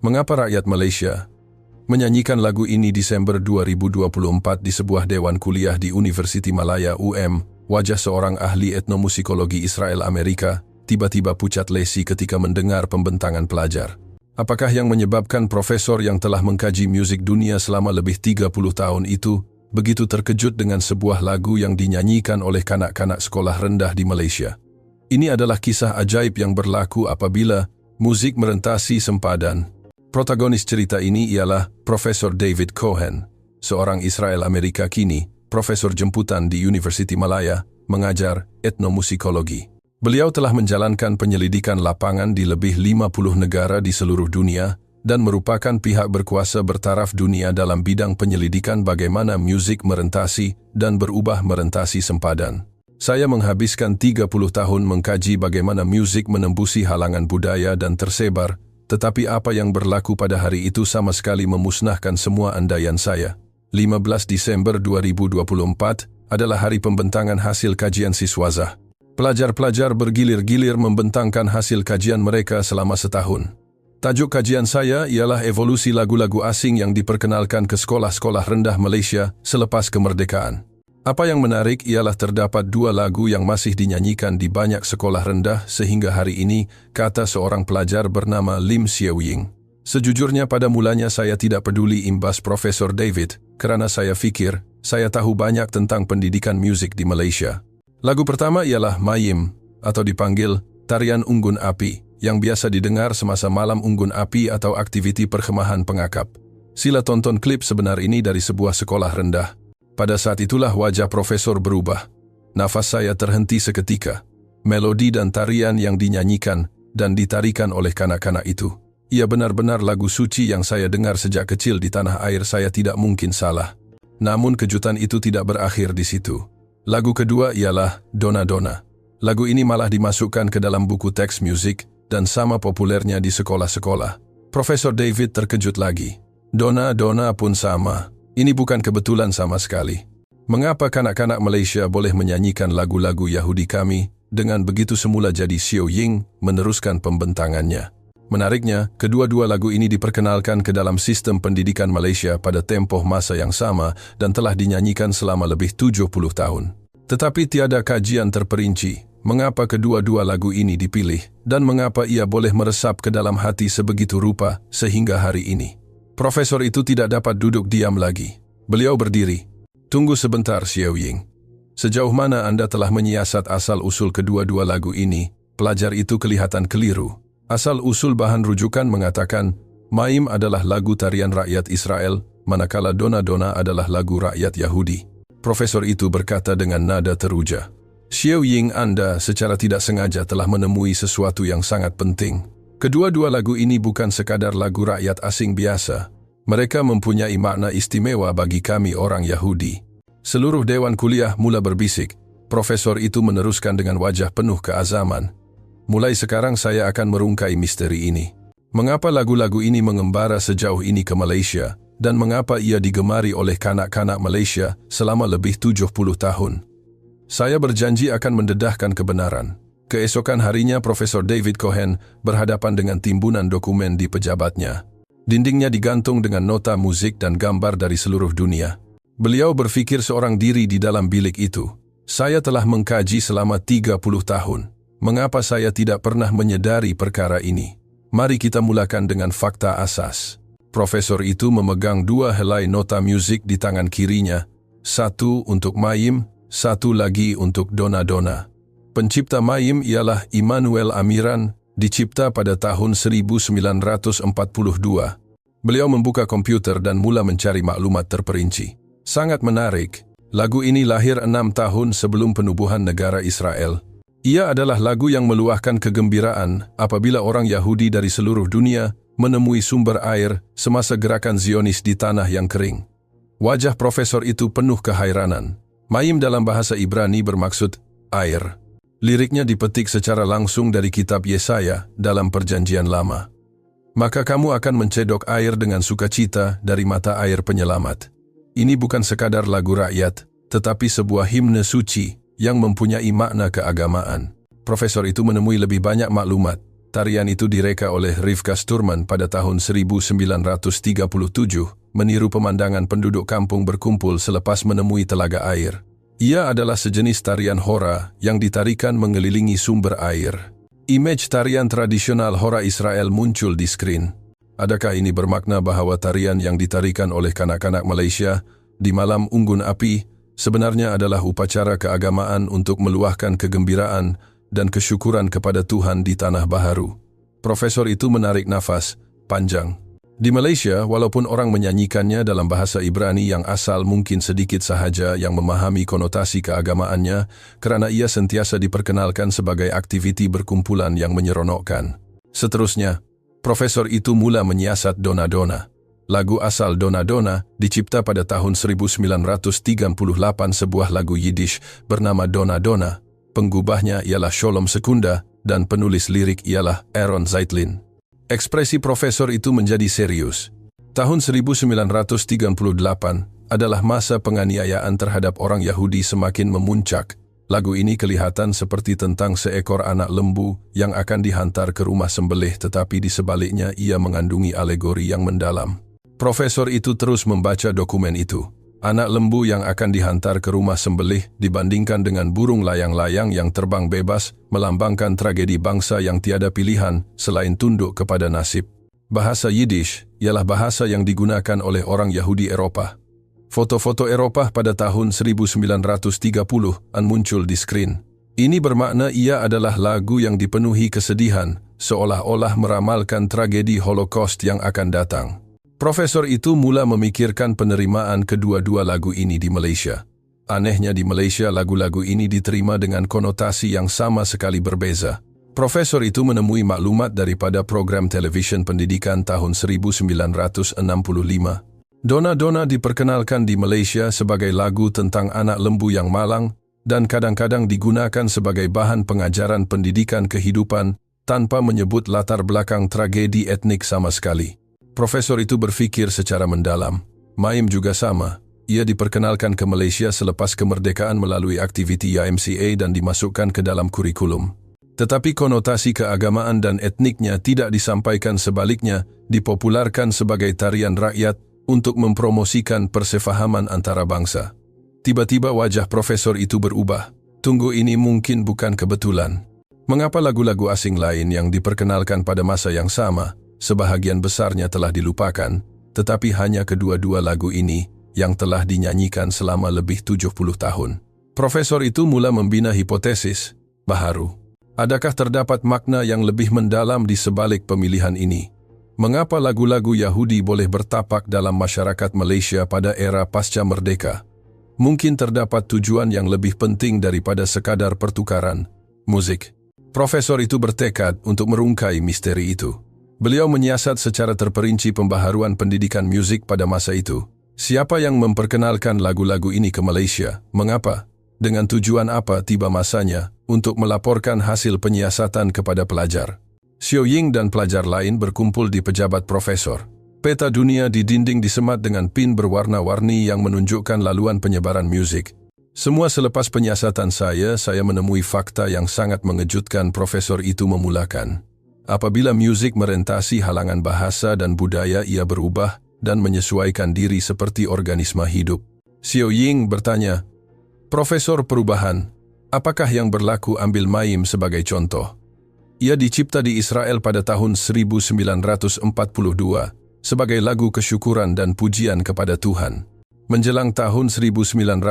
Mengapa rakyat Malaysia menyanyikan lagu ini Desember 2024 di sebuah dewan kuliah di Universiti Malaya UM? Wajah seorang ahli etnomusikologi Israel Amerika tiba-tiba pucat lesi ketika mendengar pembentangan pelajar. Apakah yang menyebabkan profesor yang telah mengkaji musik dunia selama lebih 30 tahun itu begitu terkejut dengan sebuah lagu yang dinyanyikan oleh kanak-kanak sekolah rendah di Malaysia? Ini adalah kisah ajaib yang berlaku apabila musik merentasi sempadan. Protagonis cerita ini ialah Profesor David Cohen, seorang Israel Amerika kini, profesor jemputan di Universiti Malaya, mengajar etnomusikologi. Beliau telah menjalankan penyelidikan lapangan di lebih 50 negara di seluruh dunia dan merupakan pihak berkuasa bertaraf dunia dalam bidang penyelidikan bagaimana musik merentasi dan berubah merentasi sempadan. Saya menghabiskan 30 tahun mengkaji bagaimana musik menembusi halangan budaya dan tersebar, tetapi apa yang berlaku pada hari itu sama sekali memusnahkan semua andaian saya. 15 Desember 2024 adalah hari pembentangan hasil kajian siswazah. Pelajar-pelajar bergilir-gilir membentangkan hasil kajian mereka selama setahun. Tajuk kajian saya ialah evolusi lagu-lagu asing yang diperkenalkan ke sekolah-sekolah rendah Malaysia selepas kemerdekaan. Apa yang menarik ialah terdapat dua lagu yang masih dinyanyikan di banyak sekolah rendah sehingga hari ini, kata seorang pelajar bernama Lim Siu Ying. Sejujurnya pada mulanya saya tidak peduli imbas Profesor David, kerana saya fikir, saya tahu banyak tentang pendidikan musik di Malaysia. Lagu pertama ialah Mayim, atau dipanggil Tarian Unggun Api, yang biasa didengar semasa malam unggun api atau aktiviti perkhemahan pengakap. Sila tonton klip sebenar ini dari sebuah sekolah rendah. Pada saat itulah wajah profesor berubah. Nafas saya terhenti seketika. Melodi dan tarian yang dinyanyikan dan ditarikan oleh kanak-kanak itu. Ia benar-benar lagu suci yang saya dengar sejak kecil di tanah air, saya tidak mungkin salah. Namun kejutan itu tidak berakhir di situ. Lagu kedua ialah Dona Dona. Lagu ini malah dimasukkan ke dalam buku teks musik dan sama populernya di sekolah-sekolah. Profesor David terkejut lagi. Dona Dona pun sama. Ini bukan kebetulan sama sekali. Mengapa kanak-kanak Malaysia boleh menyanyikan lagu-lagu Yahudi kami dengan begitu semula? Jadi Siu Ying meneruskan pembentangannya. Menariknya, kedua-dua lagu ini diperkenalkan ke dalam sistem pendidikan Malaysia pada tempoh masa yang sama dan telah dinyanyikan selama lebih 70 tahun. Tetapi tiada kajian terperinci mengapa kedua-dua lagu ini dipilih dan mengapa ia boleh meresap ke dalam hati sebegitu rupa sehingga hari ini. Profesor itu tidak dapat duduk diam lagi. Beliau berdiri. Tunggu sebentar, Siu Ying. Sejauh mana Anda telah menyiasat asal-usul kedua-dua lagu ini? Pelajar itu kelihatan keliru. Asal-usul bahan rujukan mengatakan, Maim adalah lagu tarian rakyat Israel, manakala Dona Dona adalah lagu rakyat Yahudi. Profesor itu berkata dengan nada teruja. Siu Ying, Anda secara tidak sengaja telah menemui sesuatu yang sangat penting. Kedua-dua lagu ini bukan sekadar lagu rakyat asing biasa. Mereka mempunyai makna istimewa bagi kami orang Yahudi. Seluruh dewan kuliah mula berbisik. Profesor itu meneruskan dengan wajah penuh keazaman. Mulai sekarang saya akan merungkai misteri ini. Mengapa lagu-lagu ini mengembara sejauh ini ke Malaysia dan mengapa ia digemari oleh kanak-kanak Malaysia selama lebih 70 tahun? Saya berjanji akan mendedahkan kebenaran. Keesokan harinya Profesor David Cohen berhadapan dengan timbunan dokumen di pejabatnya. Dindingnya digantung dengan nota musik dan gambar dari seluruh dunia. Beliau berfikir seorang diri di dalam bilik itu. Saya telah mengkaji selama 30 tahun. Mengapa saya tidak pernah menyedari perkara ini? Mari kita mulakan dengan fakta asas. Profesor itu memegang dua helai nota musik di tangan kirinya. Satu untuk Mayim, satu lagi untuk Dona Dona. Pencipta Mayim ialah Immanuel Amiran, dicipta pada tahun 1942. Beliau membuka komputer dan mula mencari maklumat terperinci. Sangat menarik, lagu ini lahir 6 tahun sebelum penubuhan negara Israel. Ia adalah lagu yang meluahkan kegembiraan apabila orang Yahudi dari seluruh dunia menemui sumber air semasa gerakan Zionis di tanah yang kering. Wajah profesor itu penuh kehairanan. Mayim dalam bahasa Ibrani bermaksud air. Liriknya dipetik secara langsung dari kitab Yesaya dalam Perjanjian Lama. Maka kamu akan mencedok air dengan sukacita dari mata air penyelamat. Ini bukan sekadar lagu rakyat, tetapi sebuah himne suci yang mempunyai makna keagamaan. Profesor itu menemui lebih banyak maklumat. Tarian itu direka oleh Rivka Sturman pada tahun 1937, meniru pemandangan penduduk kampung berkumpul selepas menemui telaga air. Ia adalah sejenis tarian hora yang ditarikan mengelilingi sumber air. Image tarian tradisional hora Israel muncul di skrin. Adakah ini bermakna bahwa tarian yang ditarikan oleh kanak-kanak Malaysia di malam unggun api sebenarnya adalah upacara keagamaan untuk meluahkan kegembiraan dan kesyukuran kepada Tuhan di Tanah Baharu? Profesor itu menarik nafas panjang. Di Malaysia, walaupun orang menyanyikannya dalam bahasa Ibrani yang asal mungkin sedikit sahaja yang memahami konotasi keagamaannya kerana ia sentiasa diperkenalkan sebagai aktiviti berkumpulan yang menyeronokkan. Seterusnya, profesor itu mula menyiasat Dona Dona. Lagu asal Dona Dona dicipta pada tahun 1938 sebuah lagu Yiddish bernama Dona Dona. Penggubahnya ialah Sholom Sekunda dan penulis lirik ialah Aaron Zeitlin. Ekspresi profesor itu menjadi serius. Tahun 1938 adalah masa penganiayaan terhadap orang Yahudi semakin memuncak. Lagu ini kelihatan seperti tentang seekor anak lembu yang akan dihantar ke rumah sembelih, tetapi di sebaliknya ia mengandungi alegori yang mendalam. Profesor itu terus membaca dokumen itu. Anak lembu yang akan dihantar ke rumah sembelih dibandingkan dengan burung layang-layang yang terbang bebas melambangkan tragedi bangsa yang tiada pilihan selain tunduk kepada nasib. Bahasa Yiddish ialah bahasa yang digunakan oleh orang Yahudi Eropah. Foto-foto Eropah pada tahun 1930-an muncul di skrin. Ini bermakna ia adalah lagu yang dipenuhi kesedihan, seolah-olah meramalkan tragedi Holocaust yang akan datang. Profesor itu mula memikirkan penerimaan kedua-dua lagu ini di Malaysia. Anehnya di Malaysia lagu-lagu ini diterima dengan konotasi yang sama sekali berbeza. Profesor itu menemui maklumat daripada program televisyen pendidikan tahun 1965. Dona Dona diperkenalkan di Malaysia sebagai lagu tentang anak lembu yang malang dan kadang-kadang digunakan sebagai bahan pengajaran pendidikan kehidupan tanpa menyebut latar belakang tragedi etnik sama sekali. Profesor itu berfikir secara mendalam. Maim juga sama. Ia diperkenalkan ke Malaysia selepas kemerdekaan melalui aktiviti YMCA dan dimasukkan ke dalam kurikulum. Tetapi konotasi keagamaan dan etniknya tidak disampaikan, sebaliknya dipopularkan sebagai tarian rakyat untuk mempromosikan persefahaman antara bangsa. Tiba-tiba wajah profesor itu berubah. Tunggu, ini mungkin bukan kebetulan. Mengapa lagu-lagu asing lain yang diperkenalkan pada masa yang sama sebahagian besarnya telah dilupakan, tetapi hanya kedua-dua lagu ini yang telah dinyanyikan selama lebih 70 tahun. Profesor itu mula membina hipotesis baharu. Adakah terdapat makna yang lebih mendalam di sebalik pemilihan ini? Mengapa lagu-lagu Yahudi boleh bertapak dalam masyarakat Malaysia pada era pasca merdeka? Mungkin terdapat tujuan yang lebih penting daripada sekadar pertukaran musik. Profesor itu bertekad untuk merungkai misteri itu. Beliau menyiasat secara terperinci pembaharuan pendidikan musik pada masa itu. Siapa yang memperkenalkan lagu-lagu ini ke Malaysia? Mengapa? Dengan tujuan apa tiba masanya untuk melaporkan hasil penyiasatan kepada pelajar? Xiao Ying dan pelajar lain berkumpul di pejabat profesor. Peta dunia di dinding disemat dengan pin berwarna-warni yang menunjukkan laluan penyebaran musik. Semua selepas penyiasatan saya menemui fakta yang sangat mengejutkan. Profesor itu memulakan. Apabila musik merentasi halangan bahasa dan budaya, ia berubah dan menyesuaikan diri seperti organisme hidup. Xiao Ying bertanya, Profesor perubahan, apakah yang berlaku? Ambil Maim sebagai contoh. Ia dicipta di Israel pada tahun 1942 sebagai lagu kesyukuran dan pujian kepada Tuhan. Menjelang tahun 1950,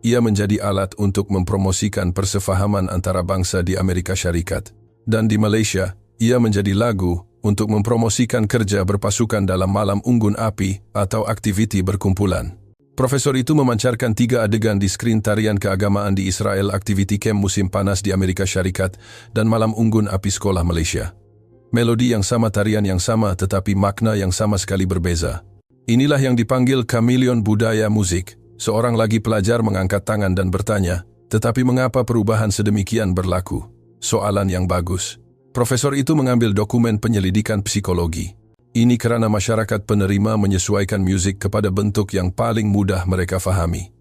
ia menjadi alat untuk mempromosikan persefahaman antara bangsa di Amerika Syarikat. Dan di Malaysia, ia menjadi lagu untuk mempromosikan kerja berpasukan dalam malam unggun api atau aktiviti berkumpulan. Profesor itu memancarkan 3 adegan di skrin tarian keagamaan di Israel, aktiviti kem musim panas di Amerika Syarikat, dan malam unggun api sekolah Malaysia. Melodi yang sama, tarian yang sama, tetapi makna yang sama sekali berbeza. Inilah yang dipanggil kameleon budaya musik. Seorang lagi pelajar mengangkat tangan dan bertanya, tetapi mengapa perubahan sedemikian berlaku? Soalan yang bagus. Profesor itu mengambil dokumen penyelidikan psikologi. Ini kerana masyarakat penerima menyesuaikan musik kepada bentuk yang paling mudah mereka fahami.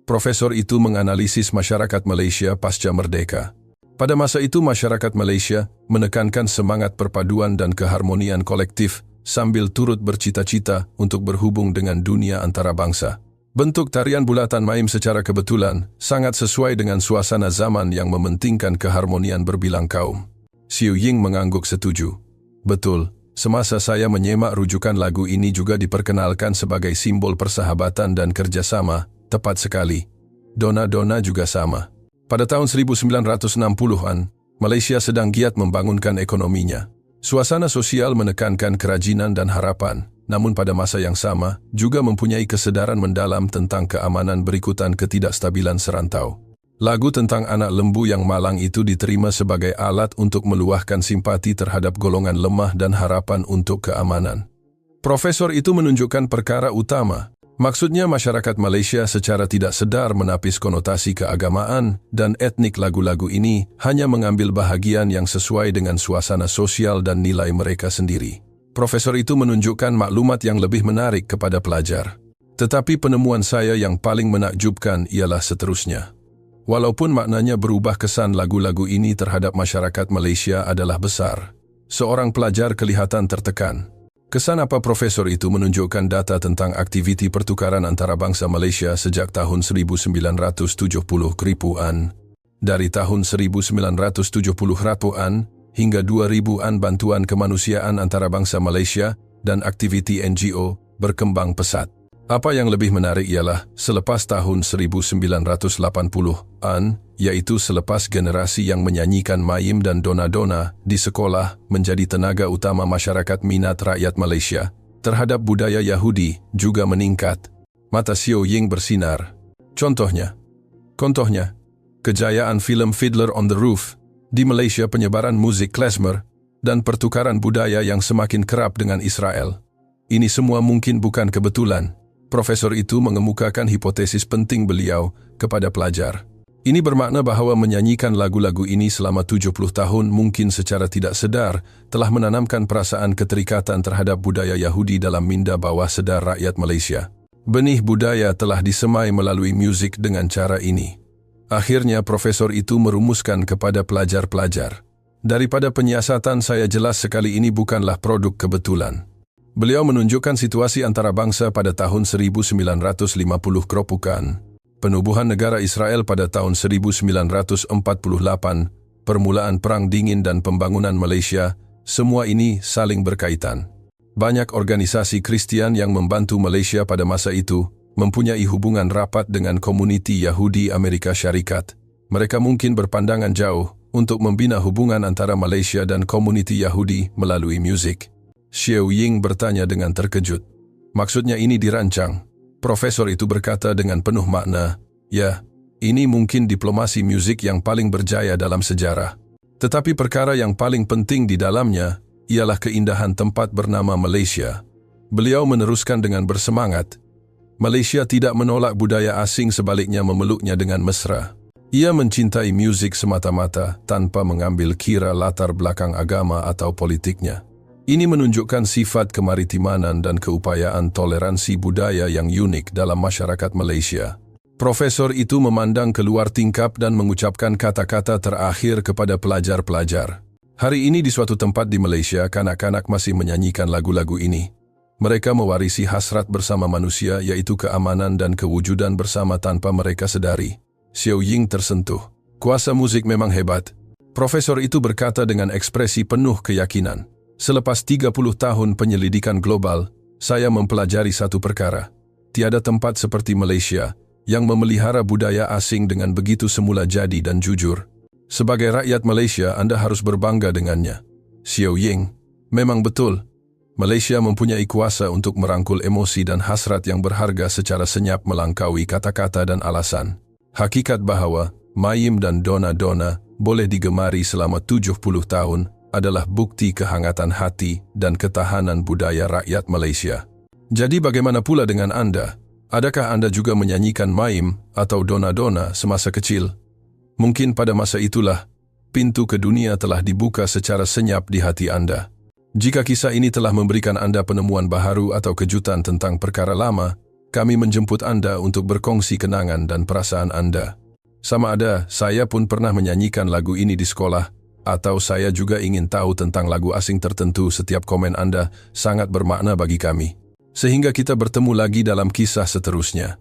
Profesor itu menganalisis masyarakat Malaysia pasca merdeka. Pada masa itu masyarakat Malaysia menekankan semangat perpaduan dan keharmonian kolektif sambil turut bercita-cita untuk berhubung dengan dunia antarabangsa. Bentuk tarian bulatan maim secara kebetulan sangat sesuai dengan suasana zaman yang mementingkan keharmonian berbilang kaum. Siu Ying mengangguk setuju. Betul, semasa saya menyemak rujukan lagu ini juga diperkenalkan sebagai simbol persahabatan dan kerjasama, tepat sekali. Dona-dona juga sama. Pada tahun 1960-an, Malaysia sedang giat membangunkan ekonominya. Suasana sosial menekankan kerajinan dan harapan, namun pada masa yang sama juga mempunyai kesadaran mendalam tentang keamanan berikutan ketidakstabilan serantau. Lagu tentang anak lembu yang malang itu diterima sebagai alat untuk meluahkan simpati terhadap golongan lemah dan harapan untuk keamanan. Profesor itu menunjukkan perkara utama. Maksudnya masyarakat Malaysia secara tidak sedar menapis konotasi keagamaan dan etnik lagu-lagu ini hanya mengambil bahagian yang sesuai dengan suasana sosial dan nilai mereka sendiri. Profesor itu menunjukkan maklumat yang lebih menarik kepada pelajar. Tetapi penemuan saya yang paling menakjubkan ialah seterusnya. Walaupun maknanya berubah, kesan lagu-lagu ini terhadap masyarakat Malaysia adalah besar. Seorang pelajar kelihatan tertekan. Kesan apa profesor itu menunjukkan data tentang aktiviti pertukaran antarabangsa Malaysia sejak tahun 1970-an. Dari tahun 1970-an hingga 2000-an bantuan kemanusiaan antarabangsa Malaysia dan aktiviti NGO berkembang pesat. Apa yang lebih menarik ialah selepas tahun 1980-an, yaitu selepas generasi yang menyanyikan maim dan dona-dona di sekolah menjadi tenaga utama masyarakat, minat rakyat Malaysia terhadap budaya Yahudi juga meningkat. Mata Siu Ying bersinar. Contohnya, kejayaan filem Fiddler on the Roof di Malaysia, penyebaran musik klezmer, dan pertukaran budaya yang semakin kerap dengan Israel. Ini semua mungkin bukan kebetulan. Profesor itu mengemukakan hipotesis penting beliau kepada pelajar. Ini bermakna bahawa menyanyikan lagu-lagu ini selama 70 tahun mungkin secara tidak sedar telah menanamkan perasaan keterikatan terhadap budaya Yahudi dalam minda bawah sedar rakyat Malaysia. Benih budaya telah disemai melalui muzik dengan cara ini. Akhirnya profesor itu merumuskan kepada pelajar-pelajar. Daripada penyiasatan saya jelas sekali ini bukanlah produk kebetulan. Beliau menunjukkan situasi antarabangsa pada tahun 1950 keropokan, penubuhan negara Israel pada tahun 1948, permulaan Perang Dingin dan pembangunan Malaysia, semua ini saling berkaitan. Banyak organisasi Kristian yang membantu Malaysia pada masa itu mempunyai hubungan rapat dengan komuniti Yahudi Amerika Syarikat. Mereka mungkin berpandangan jauh untuk membina hubungan antara Malaysia dan komuniti Yahudi melalui muzik. Siu Ying bertanya dengan terkejut. Maksudnya ini dirancang? Profesor itu berkata dengan penuh makna, ya, ini mungkin diplomasi muzik yang paling berjaya dalam sejarah. Tetapi perkara yang paling penting di dalamnya ialah keindahan tempat bernama Malaysia. Beliau meneruskan dengan bersemangat. Malaysia tidak menolak budaya asing, sebaliknya memeluknya dengan mesra. Ia mencintai muzik semata-mata tanpa mengambil kira latar belakang agama atau politiknya. Ini menunjukkan sifat kemaritimanan dan keupayaan toleransi budaya yang unik dalam masyarakat Malaysia. Profesor itu memandang keluar tingkap dan mengucapkan kata-kata terakhir kepada pelajar-pelajar. Hari ini di suatu tempat di Malaysia, kanak-kanak masih menyanyikan lagu-lagu ini. Mereka mewarisi hasrat bersama manusia, yaitu keamanan dan kewujudan bersama tanpa mereka sedari. Siu Ying tersentuh. Kuasa musik memang hebat. Profesor itu berkata dengan ekspresi penuh keyakinan. Selepas 30 tahun penyelidikan global, saya mempelajari satu perkara. Tiada tempat seperti Malaysia yang memelihara budaya asing dengan begitu semula jadi dan jujur. Sebagai rakyat Malaysia, Anda harus berbangga dengannya. Siu Ying, memang betul. Malaysia mempunyai kuasa untuk merangkul emosi dan hasrat yang berharga secara senyap melangkaui kata-kata dan alasan. Hakikat bahawa maim dan dona-dona boleh digemari selama 70 tahun adalah bukti kehangatan hati dan ketahanan budaya rakyat Malaysia. Jadi bagaimana pula dengan Anda? Adakah Anda juga menyanyikan maim atau dona-dona semasa kecil? Mungkin pada masa itulah, pintu ke dunia telah dibuka secara senyap di hati Anda. Jika kisah ini telah memberikan Anda penemuan baharu atau kejutan tentang perkara lama, kami menjemput Anda untuk berkongsi kenangan dan perasaan Anda. Sama ada, saya pun pernah menyanyikan lagu ini di sekolah, atau saya juga ingin tahu tentang lagu asing tertentu. Setiap komen Anda sangat bermakna bagi kami. Sehingga kita bertemu lagi dalam kisah seterusnya.